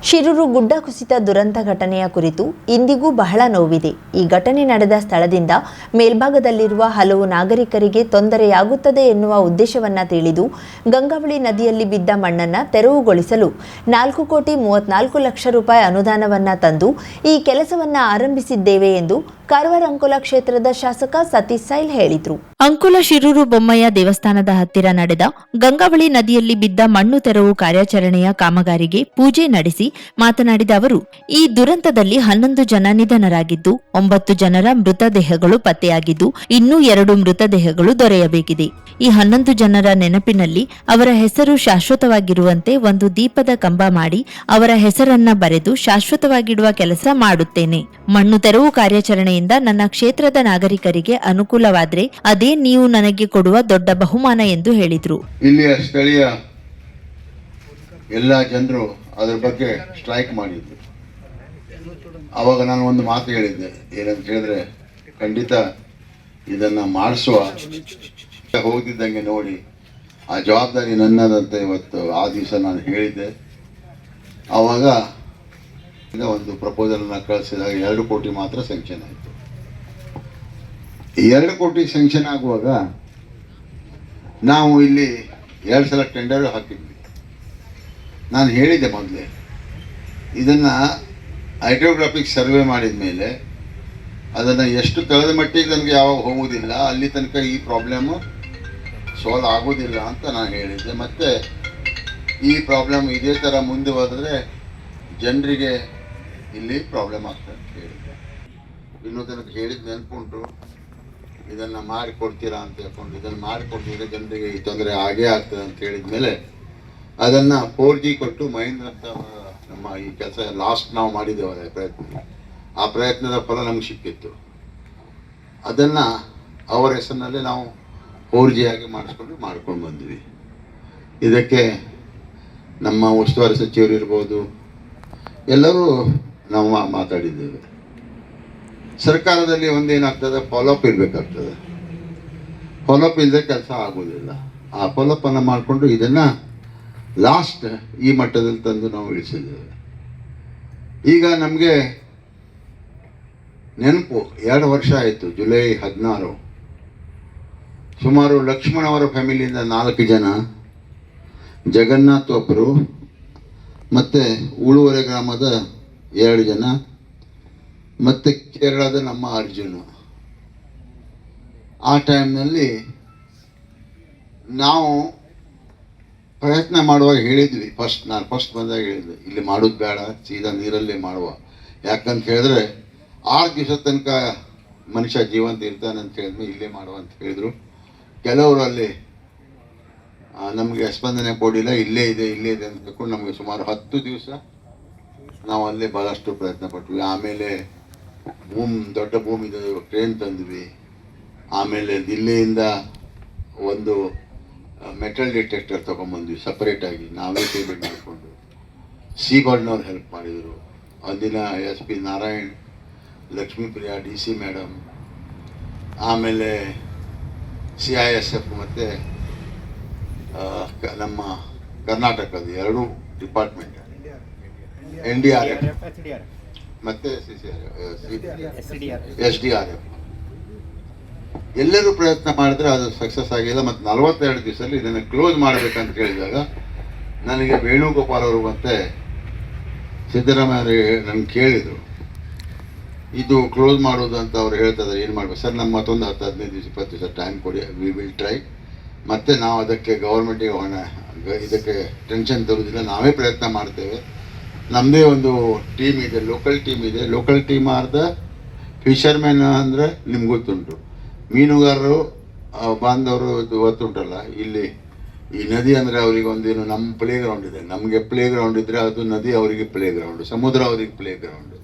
ಶಿರೂರು ಗುಡ್ಡ ಕುಸಿತ ದುರಂತ ಘಟನೆಯ ಕುರಿತು ಇಂದಿಗೂ ಬಹಳ ನೋವಿದೆ. ಈ ಘಟನೆ ನಡೆದ ಸ್ಥಳದಿಂದ ಮೇಲ್ಭಾಗದಲ್ಲಿರುವ ಹಲವು ನಾಗರಿಕರಿಗೆ ತೊಂದರೆಯಾಗುತ್ತದೆ ಎನ್ನುವ ಉದ್ದೇಶವನ್ನ ತಿಳಿದು ಗಂಗಾವಳಿ ನದಿಯಲ್ಲಿ ಬಿದ್ದ ಮಣ್ಣನ್ನು ತೆರವುಗೊಳಿಸಲು 4,34,00,000 ರೂಪಾಯಿ ಅನುದಾನವನ್ನ ತಂದು ಈ ಕೆಲಸವನ್ನ ಆರಂಭಿಸಿದ್ದೇವೆ ಎಂದು ಕಾರವಾರ ಅಂಕೋಲ ಕ್ಷೇತ್ರದ ಶಾಸಕ ಸತೀಶ್ ಸೈಲ್ ಹೇಳಿದರು. ಅಂಕೋಲ ಶಿರೂರು ಬೊಮ್ಮಯ್ಯ ದೇವಸ್ಥಾನದ ಹತ್ತಿರ ನಡೆದ ಗಂಗಾವಳಿ ನದಿಯಲ್ಲಿ ಬಿದ್ದ ಮಣ್ಣು ತೆರವು ಕಾರ್ಯಾಚರಣೆಯ ಕಾಮಗಾರಿಗೆ ಪೂಜೆ ನಡೆಸಿ ಮಾತನಾಡಿದ ಅವರು, ಈ ದುರಂತದಲ್ಲಿ 11 ಜನ ನಿಧನರಾಗಿದ್ದು 9 ಜನರ ಮೃತದೇಹಗಳು ಪತ್ತೆಯಾಗಿದ್ದು ಇನ್ನೂ 2 ಮೃತದೇಹಗಳು ದೊರೆಯಬೇಕಿದೆ. ಈ 11 ಜನರ ನೆನಪಿನಲ್ಲಿ ಅವರ ಹೆಸರು ಶಾಶ್ವತವಾಗಿರುವಂತೆ ಒಂದು ದೀಪದ ಕಂಬ ಮಾಡಿ ಅವರ ಹೆಸರನ್ನ ಬರೆದು ಶಾಶ್ವತವಾಗಿಡುವ ಕೆಲಸ ಮಾಡುತ್ತೇನೆ. ಮಣ್ಣು ತೆರವು ಕಾರ್ಯಾಚರಣೆಯಿಂದ ನನ್ನ ಕ್ಷೇತ್ರದ ನಾಗರಿಕರಿಗೆ ಅನುಕೂಲವಾದ್ರೆ ಅದೇ ನೀವು ನನಗೆ ಕೊಡುವ ದೊಡ್ಡ ಬಹುಮಾನ ಎಂದು ಹೇಳಿದರು. ಇಲ್ಲಿಯ ಸ್ಥಳೀಯ ಎಲ್ಲ ಜನರು ಅದರ ಬಗ್ಗೆ ಸ್ಟ್ರೈಕ್ ಮಾಡಿದ್ರು. ಆವಾಗ ನಾನು ಒಂದು ಮಾತು ಹೇಳಿದ್ದೆ, ಏನಂತ ಹೇಳಿದ್ರೆ, ಖಂಡಿತ ಇದನ್ನ ಮಾಡಿಸುವ ಹೋಗ್ತಿದ್ದಂಗೆ ನೋಡಿ ಆ ಜವಾಬ್ದಾರಿ ನನ್ನದಂತ ಇವತ್ತು ಆ ದಿವಸ ನಾನು ಹೇಳಿದ್ದೆ. ಆವಾಗ ಒಂದು ಪ್ರಪೋಸಲ್ನ ಕಳಿಸಿದಾಗ 2 ಕೋಟಿ ಮಾತ್ರ ಸ್ಯಾಂಕ್ಷನ್ ಆಯಿತು. 2 ಕೋಟಿ ಸ್ಯಾಂಕ್ಷನ್ ಆಗುವಾಗ ನಾವು ಇಲ್ಲಿ 2 ಸಲ ಟೆಂಡರ್ ಹಾಕಿದ್ವಿ. ನಾನು ಹೇಳಿದ್ದೆ ಮೊದಲೇ, ಇದನ್ನು ಹೈಡ್ರೋಗ್ರಾಫಿಕ್ ಸರ್ವೆ ಮಾಡಿದ ಮೇಲೆ ಅದನ್ನು ಎಷ್ಟು ತಳದ ಮಟ್ಟಿಗೆ ನನಗೆ ಯಾವಾಗ ಹೋಗುವುದಿಲ್ಲ ಅಲ್ಲಿ ತನಕ ಈ ಪ್ರಾಬ್ಲಮ್ಮು ಸಾಲ್ವ್ ಆಗೋದಿಲ್ಲ ಅಂತ ನಾನು ಹೇಳಿದ್ದೆ. ಮತ್ತು ಈ ಪ್ರಾಬ್ಲಮ್ ಇದೇ ಥರ ಮುಂದೆ ಹೋದರೆ ಜನರಿಗೆ ಇಲ್ಲಿ ಪ್ರಾಬ್ಲಮ್ ಆಗ್ತದೆ ಅಂತ ಹೇಳಿದ್ದೆ. ಇನ್ನೂ ತನಕ ಹೇಳಿದ ನೆನಪುಂಟು, ಇದನ್ನು ಮಾಡಿಕೊಡ್ತೀರಾ ಅಂತ ಹೇಳ್ಕೊಂಡು, ಇದನ್ನು ಮಾಡಿಕೊಡ್ತಿದ್ರೆ ಜನರಿಗೆ ಈ ತೊಂದರೆ ಆಗೇ ಆಗ್ತದೆ ಅಂತ ಹೇಳಿದ ಮೇಲೆ ಅದನ್ನು 4G ಕೊಟ್ಟು ಮಹೇಂದ್ರ ಅಂತ ನಮ್ಮ ಈ ಕೆಲಸ ಲಾಸ್ಟ್ ನಾವು ಮಾಡಿದ್ದೇವೆ ಪ್ರಯತ್ನ, ಆ ಪ್ರಯತ್ನದ ಫಲ ನಮ್ಗೆ ಸಿಕ್ಕಿತ್ತು. ಅದನ್ನು ಅವರ ಹೆಸರಿನಲ್ಲೇ ನಾವು 4G ಆಗಿ ಮಾಡ್ಕೊಂಡು ಬಂದ್ವಿ. ಇದಕ್ಕೆ ನಮ್ಮ ಉಸ್ತುವಾರಿ ಸಚಿವರು ಇರ್ಬೋದು, ಎಲ್ಲರೂ ನಾವು ಮಾತಾಡಿದ್ದೇವೆ. ಸರ್ಕಾರದಲ್ಲಿ ಒಂದೇನಾಗ್ತದೆ, ಫಾಲೋಅಪ್ ಇರಬೇಕಾಗ್ತದೆ. ಫಾಲೋಅಪ್ ಇಲ್ಲದೆ ಕೆಲಸ ಆಗೋದಿಲ್ಲ. ಆ ಫಾಲೋಅಪ್ಪನ್ನು ಮಾಡಿಕೊಂಡು ಇದನ್ನು ಲಾಸ್ಟ್ ಈ ಮಟ್ಟದಲ್ಲಿ ತಂದು ನಾವು ಇಳಿಸಿದ್ದೇವೆ. ಈಗ ನಮಗೆ ನೆನಪು 2 ವರ್ಷ ಆಯಿತು. ಜುಲೈ 16 ಸುಮಾರು ಲಕ್ಷ್ಮಣ್ ಅವರ ಫ್ಯಾಮಿಲಿಯಿಂದ 4 ಜನ, ಜಗನ್ನಾಥ್ ಒಬ್ಬರು, ಮತ್ತು ಉಳುವರೆ ಗ್ರಾಮದ 2 ಜನ, ಮತ್ತು ಕೇರಳದ ನಮ್ಮ ಅರ್ಜುನ. ಆ ಟೈಮ್ನಲ್ಲಿ ನಾವು ಪ್ರಯತ್ನ ಮಾಡುವಾಗ ಹೇಳಿದ್ವಿ, ನಾನು ಫಸ್ಟ್ ಬಂದಾಗ ಹೇಳಿದ್ವಿ, ಇಲ್ಲಿ ಮಾಡೋದು ಬೇಡ, ಸೀದಾ ನೀರಲ್ಲೇ ಮಾಡುವ. ಯಾಕಂತ ಹೇಳಿದ್ರೆ 6 ದಿವಸ ತನಕ ಮನುಷ್ಯ ಜೀವಂತ ಇರ್ತಾನೆ ಅಂತ ಹೇಳಿದ್ಮೇಲೆ ಇಲ್ಲೇ ಮಾಡುವ ಅಂತ ಹೇಳಿದರು. ಕೆಲವರು ಅಲ್ಲಿ ನಮಗೆ ಸ್ಪಂದನೆ ಕೊಡಿಲ್ಲ, ಇಲ್ಲೇ ಇದೆ ಅಂತ ಹೇಳ್ಕೊಂಡು ನಮಗೆ ಸುಮಾರು 10 ದಿವಸ ನಾವು ಅಲ್ಲೇ ಭಾಳಷ್ಟು ಪ್ರಯತ್ನ ಪಟ್ವಿ. ಆಮೇಲೆ ದೊಡ್ಡ ಭೂಮಿದು ಟ್ರೈನ್ ತಂದ್ವಿ. ಆಮೇಲೆ ದಿಲ್ಲಿಯಿಂದ ಒಂದು ಮೆಟಲ್ ಡಿಟೆಕ್ಟರ್ ತೊಗೊಂಬಂದ್ವಿ ಸಪ್ರೇಟಾಗಿ, ನಾವೇ ಪೇಮೆಂಟ್ ಮಾಡಿಕೊಂಡು. ಸಿಬರ್ಡ್ನವ್ರು ಹೆಲ್ಪ್ ಮಾಡಿದರು. ಅಂದಿನ SP Narayan, Lakshmipriya DC madam, ಆಮೇಲೆ CISF ಮತ್ತು ನಮ್ಮ ಕರ್ನಾಟಕದ 2 ಡಿಪಾರ್ಟ್ಮೆಂಟ್, NDRF ಮತ್ತು SDRF ಎಲ್ಲರೂ ಪ್ರಯತ್ನ ಮಾಡಿದ್ರೆ ಅದು ಸಕ್ಸಸ್ ಆಗಿಲ್ಲ. ಮತ್ತು 42 ದಿವಸದಲ್ಲಿ ಇದನ್ನು ಕ್ಲೋಸ್ ಮಾಡಬೇಕಂತ ಕೇಳಿದಾಗ ನನಗೆ ವೇಣುಗೋಪಾಲ್ ಅವರು ಮತ್ತು ಸಿದ್ದರಾಮಯ್ಯ ನನಗೆ ಕೇಳಿದರು, ಇದು ಕ್ಲೋಸ್ ಮಾಡೋದು ಅಂತ ಅವ್ರು ಹೇಳ್ತಿದ್ದಾರೆ, ಏನು ಮಾಡಬೇಕು ಸರ್, ನಮ್ಮ ಮತ್ತೊಂದು 10-15 ದಿವಸ 20 ದಿವಸ ಟೈಮ್ ಕೊಡಿ, ವಿ ವಿಲ್ ಟ್ರೈ. ಮತ್ತು ನಾವು ಅದಕ್ಕೆ ಗೌರ್ಮೆಂಟಿಗೆ ಇದಕ್ಕೆ ಟೆನ್ಷನ್ ತರುವುದಿಲ್ಲ, ನಾವೇ ಪ್ರಯತ್ನ ಮಾಡ್ತೇವೆ. ನಮ್ಮದೇ ಒಂದು ಟೀಮ್ ಇದೆ, ಲೋಕಲ್ ಟೀಮ್ ಇದೆ. ಲೋಕಲ್ ಟೀಮ್ ಆದ ಫಿಷರ್ಮೆನ್ ಅಂದರೆ ನಿಮ್ಗೆ ಗೊತ್ತುಂಟು, ಮೀನುಗಾರರು ಬಾಂಧವರು ಗೊತ್ತುಂಟಲ್ಲ. ಇಲ್ಲಿ ಈ ನದಿ ಅಂದರೆ ಅವರಿಗೆ ಒಂದೇನು, ನಮ್ಮ ಪ್ಲೇ ಗ್ರೌಂಡ್ ಇದೆ, ನಮಗೆ ಪ್ಲೇ ಗ್ರೌಂಡ್ ಇದ್ದರೆ ಅದು ನದಿ ಅವರಿಗೆ ಪ್ಲೇ ಗ್ರೌಂಡು, ಸಮುದ್ರ ಅವರಿಗೆ ಪ್ಲೇ ಗ್ರೌಂಡು.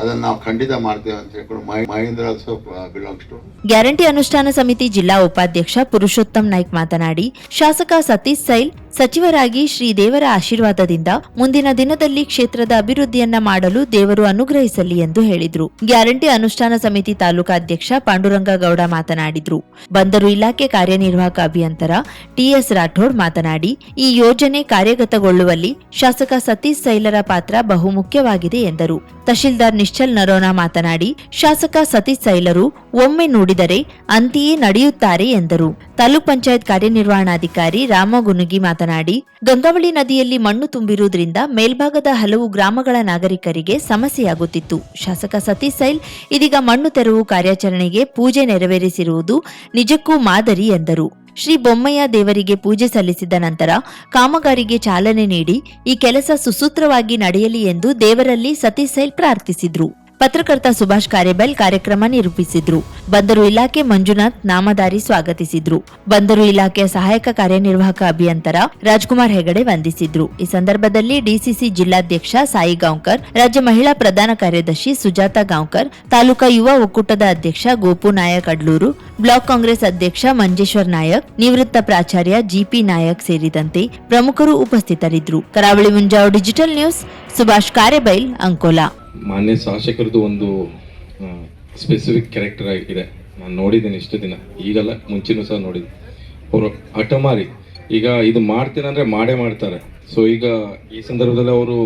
ಅದನ್ನು ನಾವು ಖಂಡಿತ ಮಾಡ್ತೇವೆ ಅಂತ ಹೇಳ್ಕೊಂಡು Mahendra also belongs to. Guarantee ಅನುಷ್ಠಾನ ಸಮಿತಿ ಜಿಲ್ಲಾ ಉಪಾಧ್ಯಕ್ಷ ಪುರುಷೋತ್ತಮ್ ನಾಯ್ಕ್ ಮಾತನಾಡಿ, ಶಾಸಕ ಸತೀಶ್ ಸೈಲ್ ಸಚಿವರಾಗಿ ಶ್ರೀ ದೇವರ ಆಶೀರ್ವಾದದಿಂದ ಮುಂದಿನ ದಿನದಲ್ಲಿ ಕ್ಷೇತ್ರದ ಅಭಿವೃದ್ಧಿಯನ್ನ ಮಾಡಲು ದೇವರು ಅನುಗ್ರಹಿಸಲಿ ಎಂದು ಹೇಳಿದ್ರು. ಗ್ಯಾರಂಟಿ ಅನುಷ್ಠಾನ ಸಮಿತಿ ತಾಲೂಕಾ ಅಧ್ಯಕ್ಷ ಪಾಂಡುರಂಗ ಗೌಡ ಮಾತನಾಡಿದ್ರು. ಬಂದರು ಇಲಾಖೆ ಕಾರ್ಯನಿರ್ವಾಹಕ ಅಭಿಯಂತರ ಟಿಎಸ್ ರಾಠೋಡ್ ಮಾತನಾಡಿ, ಈ ಯೋಜನೆ ಕಾರ್ಯಗತಗೊಳ್ಳುವಲ್ಲಿ ಶಾಸಕ ಸತೀಶ್ ಸೈಲರ ಪಾತ್ರ ಬಹುಮುಖ್ಯವಾಗಿದೆ ಎಂದರು. ತಹಶೀಲ್ದಾರ್ ನಿಶ್ಚಲ್ ನರೋನಾ ಮಾತನಾಡಿ, ಶಾಸಕ ಸತೀಶ್ ಸೈಲರು ಒಮ್ಮೆ ನುಡಿದರೆ ಅಂತೆಯೇ ನಡೆಯುತ್ತಾರೆ ಎಂದರು. ತಾಲೂಕ್ ಪಂಚಾಯತ್ ಕಾರ್ಯನಿರ್ವಹಣಾಧಿಕಾರಿ ರಾಮಗುನುಗಿ ಮಾತನಾಡಿ, ಗಂಗಾವಳಿ ನದಿಯಲ್ಲಿ ಮಣ್ಣು ತುಂಬಿರುವುದರಿಂದ ಮೇಲ್ಭಾಗದ ಹಲವು ಗ್ರಾಮಗಳ ನಾಗರಿಕರಿಗೆ ಸಮಸ್ಯೆಯಾಗುತ್ತಿತ್ತು. ಶಾಸಕ ಸತೀಶ್ ಸೈಲ್ ಇದೀಗ ಮಣ್ಣು ತೆರವು ಕಾರ್ಯಾಚರಣೆಗೆ ಪೂಜೆ ನೆರವೇರಿಸಿರುವುದು ನಿಜಕ್ಕೂ ಮಾದರಿ ಎಂದರು. ಶ್ರೀ ಬೊಮ್ಮಯ್ಯ ದೇವರಿಗೆ ಪೂಜೆ ಸಲ್ಲಿಸಿದ ನಂತರ ಕಾಮಗಾರಿಗೆ ಚಾಲನೆ ನೀಡಿ ಈ ಕೆಲಸ ಸುಸೂತ್ರವಾಗಿ ನಡೆಯಲಿ ಎಂದು ದೇವರಲ್ಲಿ ಸತೀಶ್ ಸೈಲ್ ಪ್ರಾರ್ಥಿಸಿದ್ರು. ಪತ್ರಕರ್ತ ಸುಭಾಷ್ ಕಾರೇಬೆಲ್ ಕಾರ್ಯಕ್ರಮ ನಿರೂಪಿಸಿದ್ರು. ಬಂದರು ಇಲಾಖೆ ಮಂಜುನಾಥ್ ನಾಮದಾರಿ ಸ್ವಾಗತಿಸಿದ್ರು. ಬಂದರು ಇಲಾಖೆಯ ಸಹಾಯಕ ಕಾರ್ಯನಿರ್ವಾಹಕ ಅಭಿಯಂತರ ರಾಜ್ಕುಮಾರ್ ಹೆಗಡೆ ವಂದಿಸಿದ್ರು. ಈ ಸಂದರ್ಭದಲ್ಲಿ ಡಿಸಿಸಿ ಜಿಲ್ಲಾಧ್ಯಕ್ಷ ಸಾಯಿ ಗಾಂವ್ಕರ್, ರಾಜ್ಯ ಮಹಿಳಾ ಪ್ರಧಾನ ಕಾರ್ಯದರ್ಶಿ ಸುಜಾತಾ ಗಾಂವ್ಕರ್, ತಾಲೂಕಾ ಯುವ ಒಕ್ಕೂಟದ ಅಧ್ಯಕ್ಷ ಗೋಪು ನಾಯಕ್ ಅಡ್ಲೂರು, ಬ್ಲಾಕ್ ಕಾಂಗ್ರೆಸ್ ಅಧ್ಯಕ್ಷ ಮಂಜೇಶ್ವರ್ ನಾಯಕ್, ನಿವೃತ್ತ ಪ್ರಾಚಾರ್ಯ ಜಿಪಿ ನಾಯಕ್ ಸೇರಿದಂತೆ ಪ್ರಮುಖರು ಉಪಸ್ಥಿತರಿದ್ದರು. ಕರಾವಳಿ ಮುಂಜಾವು ಡಿಜಿಟಲ್ ನ್ಯೂಸ್, ಸುಭಾಷ್ ಕಾರೇಬೈಲ್, ಅಂಕೋಲಾ. ಮಾನ್ಯ ಶಾಸಕರದು ಒಂದು ಸ್ಪೆಸಿಫಿಕ್ ಕ್ಯಾರೆಕ್ಟರ್ ಇದೆ. ನಾನು ನೋಡಿದ್ದೀನಿ ಇಷ್ಟು ದಿನ, ಈಗಲ್ಲ ಮುಂಚೆನೂ ಸಹ ನೋಡಿದ್ದೀನಿ. ಅವರು ಹಠಮಾರಿ ಈಗ ಇದು ಮಾಡ್ತೀನಂದ್ರೆ ಮಾಡೇ ಮಾಡ್ತಾರೆ. ಸೊ ಈಗ ಈ ಸಂದರ್ಭದಲ್ಲಿ ಅವರು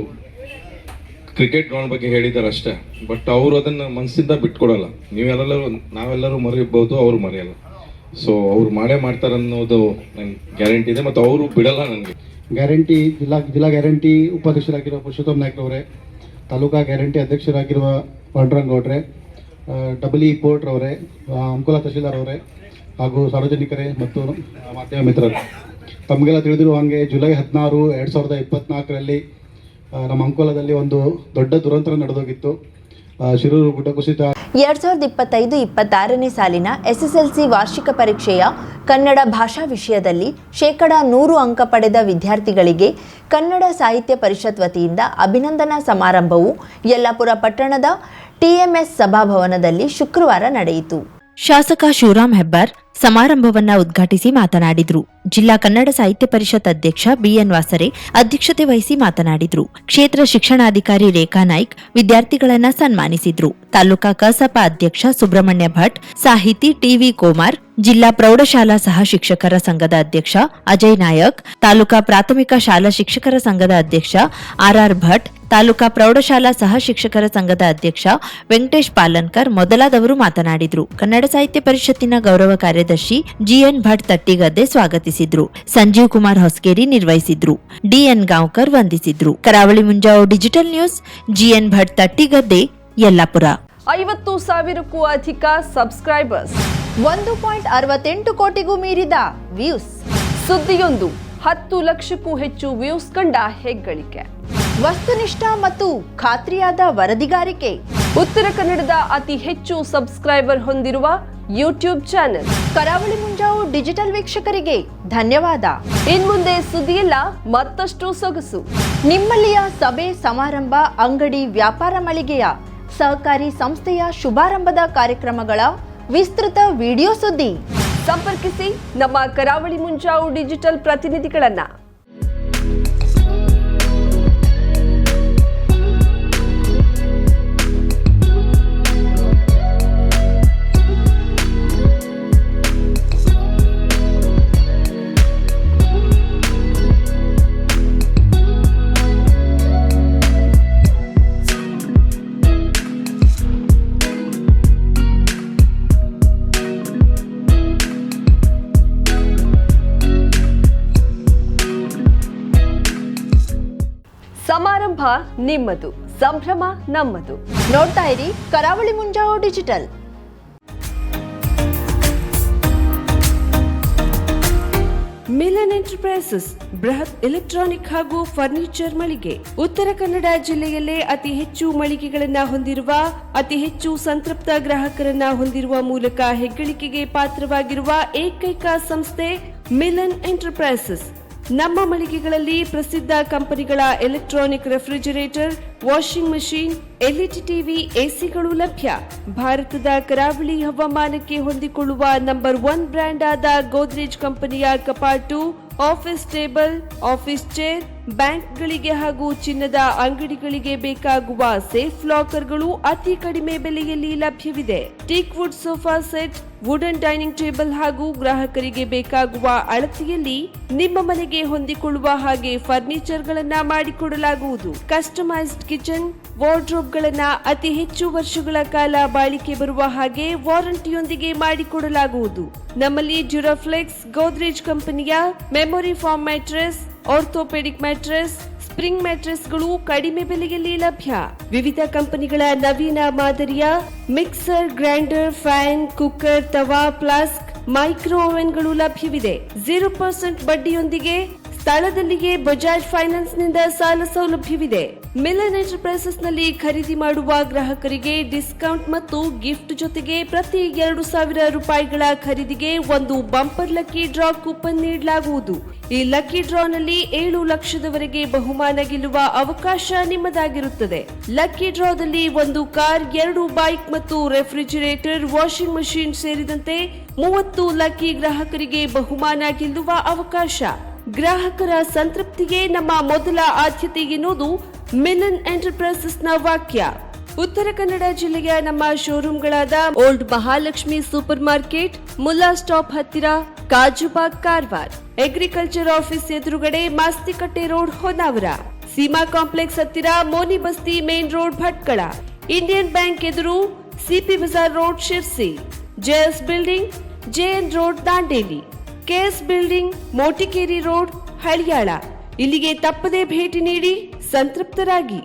ಕ್ರಿಕೆಟ್ ಗ್ರೌಂಡ್ ಬಗ್ಗೆ ಹೇಳಿದ್ದಾರೆ ಅಷ್ಟೇ, ಬಟ್ ಅವರು ಅದನ್ನು ಮನಸ್ಸಿಂದ ಬಿಟ್ಕೊಡಲ್ಲ. ನಾವೆಲ್ಲರೂ ಮರೆಯಬಹುದು, ಅವರು ಮರೆಯಲ್ಲ. ಸೊ ಅವ್ರು ಮಾಡೇ ಮಾಡ್ತಾರೆ ಅನ್ನೋದು ನಂಗೆ ಗ್ಯಾರಂಟಿ ಇದೆ, ಮತ್ತು ಅವರು ಬಿಡಲ್ಲ ನನಗೆ. ಗ್ಯಾರಂಟಿ ಜಿಲ್ಲಾ ಗ್ಯಾರಂಟಿ ಉಪಾಧ್ಯಕ್ಷರಾಗಿರುವ ಪುರುಷೋತ್ತಮ್ ನಾಯ್ಕ್ ಅವರೇ, ತಾಲೂಕಾ ಗ್ಯಾರಂಟಿ ಅಧ್ಯಕ್ಷರಾಗಿರುವ ಪಾಂಡುರಂಗೌಡ್ರೆ, ಡಬ್ಲಿ ಪೋರ್ಟ್ರವರೇ, ಅಂಕೋಲಾ ತಹಶೀಲ್ದಾರ್ ಅವರೇ, ಹಾಗೂ ಸಾರ್ವಜನಿಕರೇ ಮತ್ತು ಮಾಧ್ಯಮ ಮಿತ್ರರು, ತಮಗೆಲ್ಲ ತಿಳಿದಿರುವ ಹಾಗೆ ಜುಲೈ 16, 2024ರಲ್ಲಿ ನಮ್ಮ ಅಂಕೋಲಾದಲ್ಲಿ ಒಂದು ದೊಡ್ಡ ದುರಂತ ನಡೆದೋಗಿತ್ತು. ಶಿರೂರು ಗುಡ್ಡ ಕುಸಿತ. 2025-26ನೇ ಸಾಲಿನ ಎಸ್ಎಸ್ಎಲ್ಸಿ ವಾರ್ಷಿಕ ಪರೀಕ್ಷೆಯ ಕನ್ನಡ ಭಾಷಾ ವಿಷಯದಲ್ಲಿ 100% ಅಂಕ ಪಡೆದ ವಿದ್ಯಾರ್ಥಿಗಳಿಗೆ ಕನ್ನಡ ಸಾಹಿತ್ಯ ಪರಿಷತ್ ವತಿಯಿಂದ ಅಭಿನಂದನಾ ಸಮಾರಂಭವು ಯಲ್ಲಾಪುರ ಪಟ್ಟಣದ ಟಿಎಂಎಸ್ ಸಭಾಭವನದಲ್ಲಿ ಶುಕ್ರವಾರ ನಡೆಯಿತು. ಶಾಸಕ ಶಿವರಾಮ್ ಹೆಬ್ಬಾರ್ ಸಮಾರಂಭವನ್ನ ಉದ್ಘಾಟಿಸಿ ಮಾತನಾಡಿದ್ರು. ಜಿಲ್ಲಾ ಕನ್ನಡ ಸಾಹಿತ್ಯ ಪರಿಷತ್ ಅಧ್ಯಕ್ಷ ಬಿಎನ್ ವಾಸರೆ ಅಧ್ಯಕ್ಷತೆ ವಹಿಸಿ ಮಾತನಾಡಿದ್ರು. ಕ್ಷೇತ್ರ ಶಿಕ್ಷಣಾಧಿಕಾರಿ ರೇಖಾ ನಾಯ್ಕ್ ವಿದ್ಯಾರ್ಥಿಗಳನ್ನ ಸನ್ಮಾನಿಸಿದ್ರು. ತಾಲೂಕಾ ಕಸಾಪ ಅಧ್ಯಕ್ಷ ಸುಬ್ರಹ್ಮಣ್ಯ ಭಟ್, ಸಾಹಿತಿ ಟಿವಿ ಕೋಮಾರ್, ಜಿಲ್ಲಾ ಪ್ರೌಢಶಾಲಾ ಸಹ ಶಿಕ್ಷಕರ ಸಂಘದ ಅಧ್ಯಕ್ಷ ಅಜಯ್ ನಾಯಕ್, ತಾಲೂಕಾ ಪ್ರಾಥಮಿಕ ಶಾಲಾ ಶಿಕ್ಷಕರ ಸಂಘದ ಅಧ್ಯಕ್ಷ ಆರ್ಆರ್ ಭಟ್, ತಾಲೂಕಾ ಪ್ರೌಢಶಾಲಾ ಸಹ ಶಿಕ್ಷಕರ ಸಂಘದ ಅಧ್ಯಕ್ಷ ವೆಂಕಟೇಶ್ ಪಾಲನ್ಕರ್ ಮೊದಲಾದವರು ಮಾತನಾಡಿದ್ರು. ಕನ್ನಡ ಸಾಹಿತ್ಯ ಪರಿಷತ್ತಿನ ಗೌರವ ಕಾರ್ಯದರ್ಶಿ ಜಿಎನ್ ಭಟ್ ತಟ್ಟಿಗದ್ದೆ ಸ್ವಾಗತಿಸಿದ್ರು. ಸಂಜೀವ್ ಕುಮಾರ್ ಹೊಸಗೇರಿ ನಿರ್ವಹಿಸಿದ್ರು. ಡಿಎನ್ ಗಾಂವ್ಕರ್ ವಂದಿಸಿದ್ರು. Karavali Munjavu digital news, GN Bhat Tattigadde, Yellapur. 50,000ಕ್ಕೂ ಅಧಿಕ ಸಬ್ಸ್ಕ್ರೈಬರ್ಸ್, 1.68 ಕೋಟಿಗೂ ಮೀರಿದ ವ್ಯೂಸ್, ಸುದ್ದಿಯೊಂದು 10 ಲಕ್ಷಕ್ಕೂ ಹೆಚ್ಚು ವ್ಯೂಸ್ ಕಂಡ ಹೆಗ್ಗಳಿಕೆ, ವಸ್ತುನಿಷ್ಠ ಮತ್ತು ಖಾತ್ರಿಯಾದ ವರದಿಗಾರಿಕೆ, ಉತ್ತರ ಕನ್ನಡದ ಅತಿ ಹೆಚ್ಚು ಸಬ್ಸ್ಕ್ರೈಬರ್ ಹೊಂದಿರುವ ಯೂಟ್ಯೂಬ್ ಚಾನೆಲ್ ಕರಾವಳಿ ಮುಂಜಾವು ಡಿಜಿಟಲ್ ವೀಕ್ಷಕರಿಗೆ ಧನ್ಯವಾದ. ಇನ್ಮುಂದೆ ಸುದ್ದಿಯಲ್ಲ ಮತ್ತಷ್ಟು ಸೊಗಸು. ನಿಮ್ಮಲ್ಲಿಯ ಸಭೆ ಸಮಾರಂಭ, ಅಂಗಡಿ ವ್ಯಾಪಾರ ಮಳಿಗೆಯ ಸಹಕಾರಿ ಸಂಸ್ಥೆಯ ಶುಭಾರಂಭದ ಕಾರ್ಯಕ್ರಮಗಳ ವಿಸ್ತೃತ ವಿಡಿಯೋ ಸುದ್ದಿ. ಸಂಪರ್ಕಿಸಿ ನಮ್ಮ ಕರಾವಳಿ ಮುಂಜಾವು ಡಿಜಿಟಲ್ ಪ್ರತಿನಿಧಿಗಳನ್ನ. ಸಮಾರಂಭ ನಿಮ್ಮದು, ಸಂಭ್ರಮ ನಮ್ಮದು. ನೋಡ್ತಾ ಇರಿ ಕರಾವಳಿ ಮುಂಜಾವು ಡಿಜಿಟಲ್. ಮಿಲನ್ ಎಂಟರ್ಪ್ರೈಸಸ್ ಬೃಹತ್ ಎಲೆಕ್ಟ್ರಾನಿಕ್ ಹಾಗೂ ಫರ್ನಿಚರ್ ಮಳಿಗೆ. ಉತ್ತರ ಕನ್ನಡ ಜಿಲ್ಲೆಯಲ್ಲೇ ಅತಿ ಹೆಚ್ಚು ಮಳಿಗೆಗಳನ್ನ ಹೊಂದಿರುವ, ಅತಿ ಹೆಚ್ಚು ಸಂತೃಪ್ತ ಗ್ರಾಹಕರನ್ನ ಹೊಂದಿರುವ ಮೂಲಕ ಹೆಗ್ಗಳಿಕೆಗೆ ಪಾತ್ರವಾಗಿರುವ ಏಕೈಕ ಸಂಸ್ಥೆ ಮಿಲನ್ ಎಂಟರ್ಪ್ರೈಸಸ್. ನಮ್ಮ ಮಳಿಗೆಗಳಲ್ಲಿ ಪ್ರಸಿದ್ಧ ಕಂಪನಿಗಳ electronic refrigerator, washing machine, LED TV, ಎಸಿಗಳು ಲಭ್ಯ. ಭಾರತದ ಕರಾವಳಿ ಹವಾಮಾನಕ್ಕೆ ಹೊಂದಿಕೊಳ್ಳುವ ನಂಬರ್ 1 ಬ್ರ್ಯಾಂಡ್ ಆದ ಗೋದ್ರೇಜ್ ಕಂಪನಿಯ ಕಪಾಟು, ಆಫೀಸ್ ಟೇಬಲ್, ಆಫೀಸ್ ಚೇರ್, ಬ್ಯಾಂಕ್ಗಳಿಗೆ ಹಾಗೂ ಚಿನ್ನದ ಅಂಗಡಿಗಳಿಗೆ ಬೇಕಾಗುವ ಸೇಫ್ ಲಾಕರ್ಗಳು ಅತಿ ಕಡಿಮೆ ಬೆಲೆಯಲ್ಲಿ ಲಭ್ಯವಿದೆ. Teak wood sofa set, wooden dining table ಹಾಗೂ ಗ್ರಾಹಕರಿಗೆ ಬೇಕಾಗುವ ಅಳತೆಯಲ್ಲಿ ನಿಮ್ಮ ಮನೆಗೆ ಹೊಂದಿಕೊಳ್ಳುವ ಹಾಗೆ ಫರ್ನಿಚರ್ಗಳನ್ನ ಮಾಡಿಕೊಡಲಾಗುವುದು. ಕಸ್ಟಮೈಸ್ಡ್ ಕಿಚನ್, ವಾರ್ಡ್ರೋಬ್ಗಳನ್ನ ಅತಿ ಹೆಚ್ಚು ವರ್ಷಗಳ ಕಾಲ ಬಾಳಿಕೆ ಬರುವ ಹಾಗೆ ವಾರಂಟಿಯೊಂದಿಗೆ ಮಾಡಿಕೊಡಲಾಗುವುದು. ನಮ್ಮಲ್ಲಿ ಡ್ಯೂರಾಫ್ಲೆಕ್ಸ್, ಗೋದ್ರೇಜ್ ಕಂಪನಿಯ memory foam mattress, orthopaedic mattress, spring ಮ್ಯಾಟ್ರೆಸ್ಗಳು ಕಡಿಮೆ ಬೆಲೆಯಲ್ಲಿ ಲಭ್ಯ. ವಿವಿಧ ಕಂಪನಿಗಳ ನವೀನ ಮಾದರಿಯ mixer, grinder, fan, cooker, tawa, flask, micro ಓವೆನ್ಗಳು ಲಭ್ಯವಿದೆ. 0% ಬಡ್ಡಿಯೊಂದಿಗೆ ಸ್ಥಳದಲ್ಲಿಯೇ ಬಜಾಜ್ ಫೈನಾನ್ಸ್ ನಿಂದ ಸಾಲ ಸೌಲಭ್ಯವಿದೆ. ಮಿಲನ್ ಎಂಟರ್ಪ್ರೈಸಸ್ ನಲ್ಲಿ ಖರೀದಿ ಮಾಡುವ ಗ್ರಾಹಕರಿಗೆ ಡಿಸ್ಕೌಂಟ್ ಮತ್ತು ಗಿಫ್ಟ್ ಜೊತೆಗೆ ಪ್ರತಿ 2,000 ರೂಪಾಯಿಗಳ ಖರೀದಿಗೆ ಒಂದು ಬಂಪರ್ ಲಕ್ಕಿ ಡ್ರಾ ಕೂಪನ್ ನೀಡಲಾಗುವುದು. ಈ ಲಕ್ಕಿ ಡ್ರಾನಲ್ಲಿ 7 ಲಕ್ಷದವರೆಗೆ ಬಹುಮಾನ ಗೆಲ್ಲುವ ಅವಕಾಶ ನಿಮ್ಮದಾಗಿರುತ್ತದೆ. ಲಕ್ಕಿ ಡ್ರಾದಲ್ಲಿ 1 ಕಾರ್, 2 ಬೈಕ್ ಮತ್ತು ರೆಫ್ರಿಜರೇಟರ್, ವಾಷಿಂಗ್ ಮಷೀನ್ ಸೇರಿದಂತೆ 30 ಲಕ್ಕಿ ಗ್ರಾಹಕರಿಗೆ ಬಹುಮಾನ ಗೆಲ್ಲುವ ಅವಕಾಶ. ಗ್ರಾಹಕರ ಸಂತೃಪ್ತಿಗೆ ನಮ್ಮ ಮೊದಲ ಆದ್ಯತೆ ಎನ್ನುವುದು ಮಿಲನ್ ಎಂಟರ್ಪ್ರೈಸಸ್ನ ವಾಕ್ಯ. ಉತ್ತರ ಕನ್ನಡ ಜಿಲ್ಲೆಯ ನಮ್ಮ ಶೋರೂಮ್ಗಳಾದ old Mahalakshmi super market, Mulla stop ಹತ್ತಿರ, ಕಾಜುಬಾಗ್, ಕಾರವಾರ, ಅಗ್ರಿಕಲ್ಚರ್ ಆಫೀಸ್ ಎದುರುಗಡೆ, ಮಾಸ್ತಿಕಟ್ಟೆ ರೋಡ್, ಹೊನ್ನಾವರ, ಸೀಮಾ ಕಾಂಪ್ಲೆಕ್ಸ್ ಹತ್ತಿರ, Moni Basti main road, Bhatkal, Indian bank ಎದುರು, CP Bazaar road, Sirsi, JS building, JN road, Dandeli, KS building, Motikeri road, Haliyal. ಇಲ್ಲಿಗೆ ತಪ್ಪದೇ ಭೇಟಿ ನೀಡಿ ಸಂತೃಪ್ತರಾಗಿ.